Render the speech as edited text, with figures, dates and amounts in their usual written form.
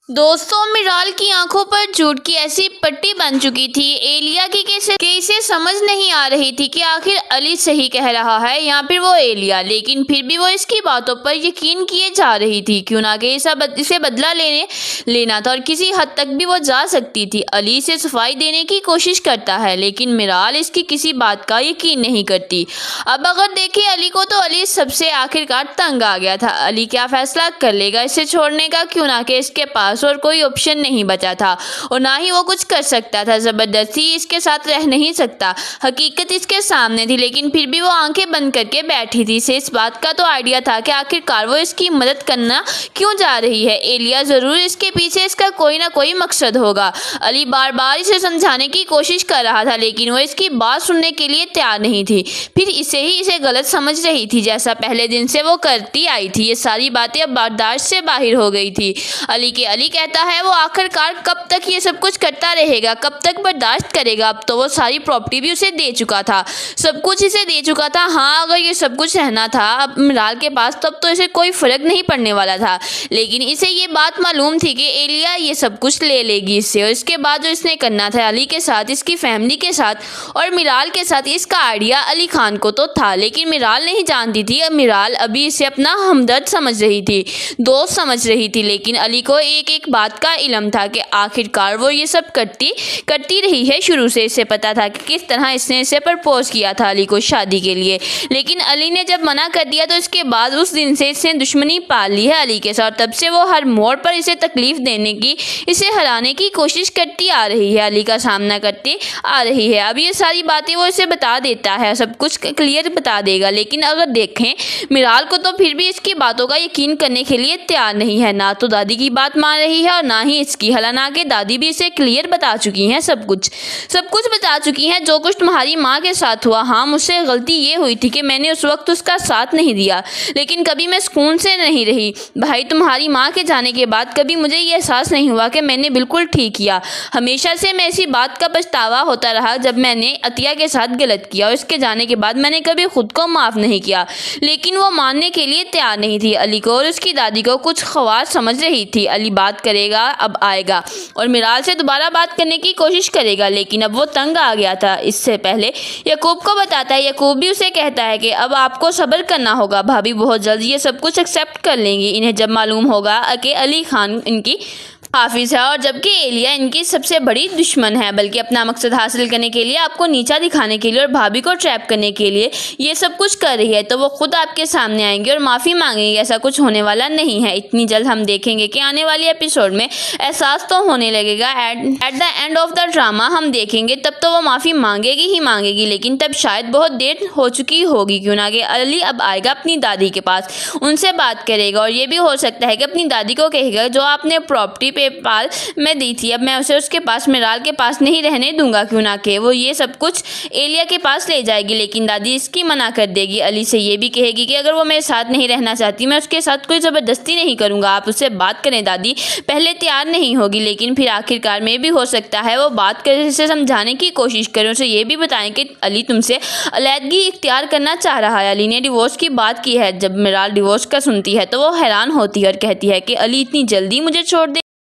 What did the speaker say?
दोस्तों, मिराल की आंखों पर झूठ की ऐसी पट्टी बन चुकी थी एलिया की कि इसे समझ नहीं आ रही थी कि आखिर अली सही कह रहा है या फिर वो एलिया। लेकिन फिर भी वो इसकी बातों पर यकीन किए जा रही थी। क्यों ना कि इसे बदला लेना था और किसी हद तक भी वो जा सकती थी। अली इसे सफाई देने की कोशिश करता है लेकिन मिराल इसकी किसी बात का यकीन नहीं करती। अब अगर देखें अली को, तो अली सबसे आखिरकार तंग आ गया था। अली क्या फैसला कर लेगा इसे छोड़ने का? क्यों ना कि इसके पास और कोई ऑप्शन नहीं बचा था और ना ही वो कुछ कर सकता था। जबरदस्ती इसके साथ रह नहीं सकता। हकीकत इसके सामने थी लेकिन फिर भी वो आंखें बंद करके बैठी थी। इसे इस बात का तो आइडिया था कि आखिरकार वो इसकी मदद करना क्यों जा रही है। एलिया जरूर इसके पीछे इसका कोई ना कोई मकसद होगा। अली बार बार इसे समझाने की कोशिश कर रहा था लेकिन वो इसकी बात सुनने के लिए तैयार नहीं थी। फिर इसे गलत समझ रही थी जैसा पहले दिन से वो करती आई थी। ये सारी बातें अब बर्दाश्त से बाहर हो गई थी। अली कहता है वो आखिरकार कब तक ये सब कुछ करता रहेगा, कब तक बर्दाश्त करेगा। अब तो वो सारी प्रॉपर्टी भी उसे दे चुका था, सब कुछ इसे दे चुका था। हाँ, अगर ये सब कुछ रहना था अब मिराल के पास तब तो इसे कोई फर्क नहीं पड़ने वाला था। लेकिन इसे ये बात मालूम थी कि एलिया ये सब कुछ ले लेगी इससे, और इसके बाद जो इसने करना था अली के साथ, इसकी फैमिली के साथ और मिराल के साथ, इसका आइडिया अली खान को तो था। लेकिन मिराल नहीं जानती थी। मिराल अभी इसे अपना हमदर्द समझ रही थी, दोस्त समझ रही थी। लेकिन अली को एक बात का इल्म था कि आखिरकार वो ये सब करती रही है। शुरू से इसे पता था कि किस तरह इसने इसे प्रपोज किया था अली को शादी के लिए। लेकिन अली ने जब मना कर दिया तो इसके बाद उस दिन से इसने दुश्मनी पाल ली है अली के साथ। तब से वो हर मोड़ पर इसे तकलीफ देने की, इसे हराने की कोशिश करती आ रही है, अली का सामना करती आ रही है। अब ये सारी बातें वो इसे बता देता है, सब कुछ क्लियर बता देगा। लेकिन अगर देखें मिराल को, तो फिर भी इसकी बातों का यकीन करने के लिए तैयार नहीं है। ना तो दादी की बात मान रही है और ना ही इसकी। हालांकि दादी भी इसे क्लियर बता चुकी हैं, सब कुछ बता चुकी हैं जो कुछ तुम्हारी माँ के साथ हुआ। हाँ, मुझसे गलती ये हुई थी कि मैंने उस वक्त उसका साथ नहीं दिया, लेकिन कभी मैं सुकून से नहीं रही। भाई, तुम्हारी माँ के जाने के बाद कभी मुझे ये एहसास नहीं हुआ कि मैंने बिल्कुल ठीक किया। हमेशा से मैं इसी बात का पछतावा होता रहा जब मैंने अतिया के साथ गलत किया, और इसके जाने के बाद मैंने कभी खुद को माफ़ नहीं किया। लेकिन वो मानने के लिए तैयार नहीं थी। अली को और उसकी दादी को कुछ ख्वार समझ रही थी। अली बात करेगा, अब आएगा और मिराल से दोबारा बात करने की कोशिश करेगा। लेकिन अब वो तंग आ गया था। इससे पहले याकूब को बताता है। याकूब भी उसे कहता है कि अब आपको सब्र करना होगा, भाभी बहुत जल्द ये सब कुछ एक्सेप्ट कर लेंगी। इन्हें जब मालूम होगा कि अली खान इनकी हाफिज है और जबकि एलिया इनकी सबसे बड़ी दुश्मन है, बल्कि अपना मकसद हासिल करने के लिए, आपको नीचा दिखाने के लिए और भाभी को ट्रैप करने के लिए ये सब कुछ कर रही है, तो वो खुद आपके सामने आएंगे और माफ़ी मांगेंगे। ऐसा कुछ होने वाला नहीं है। इतनी जल्द हम देखेंगे कि आने वाले एपिसोड में एहसास तो होने लगेगा। At the end of the drama हम देखेंगे तब तो वो माफ़ी मांगेगी ही मांगेगी, लेकिन तब शायद बहुत देर हो चुकी होगी। क्यों ना कि अली अब आएगा अपनी दादी के पास, उनसे बात करेगा और ये भी हो सकता है कि अपनी दादी को कहेगा जो आपने प्रॉपर्टी पेपाल में दी थी, अब मैं उसे उसके पास, मिराल के पास नहीं रहने दूंगा। क्यों ना कि वो ये सब कुछ एलिया के पास ले जाएगी। लेकिन दादी इसकी मना कर देगी। अली से ये भी कहेगी कि अगर वो मेरे साथ नहीं रहना चाहती, मैं उसके साथ कोई ज़बरदस्ती नहीं करूंगा, आप उससे बात करें। दादी पहले तैयार नहीं होगी, लेकिन फिर आखिरकार में भी हो सकता है वो बात कर से समझाने की कोशिश करें। उसे ये भी बताएं कि अली तुमसे अलहदगी इख्तियार करना चाह रहा है। अली ने डिवोर्स की बात की है। जब मिराल डिवोर्स का सुनती है तो वो हैरान होती है और कहती है कि अली इतनी जल्दी मुझे छोड़ दे।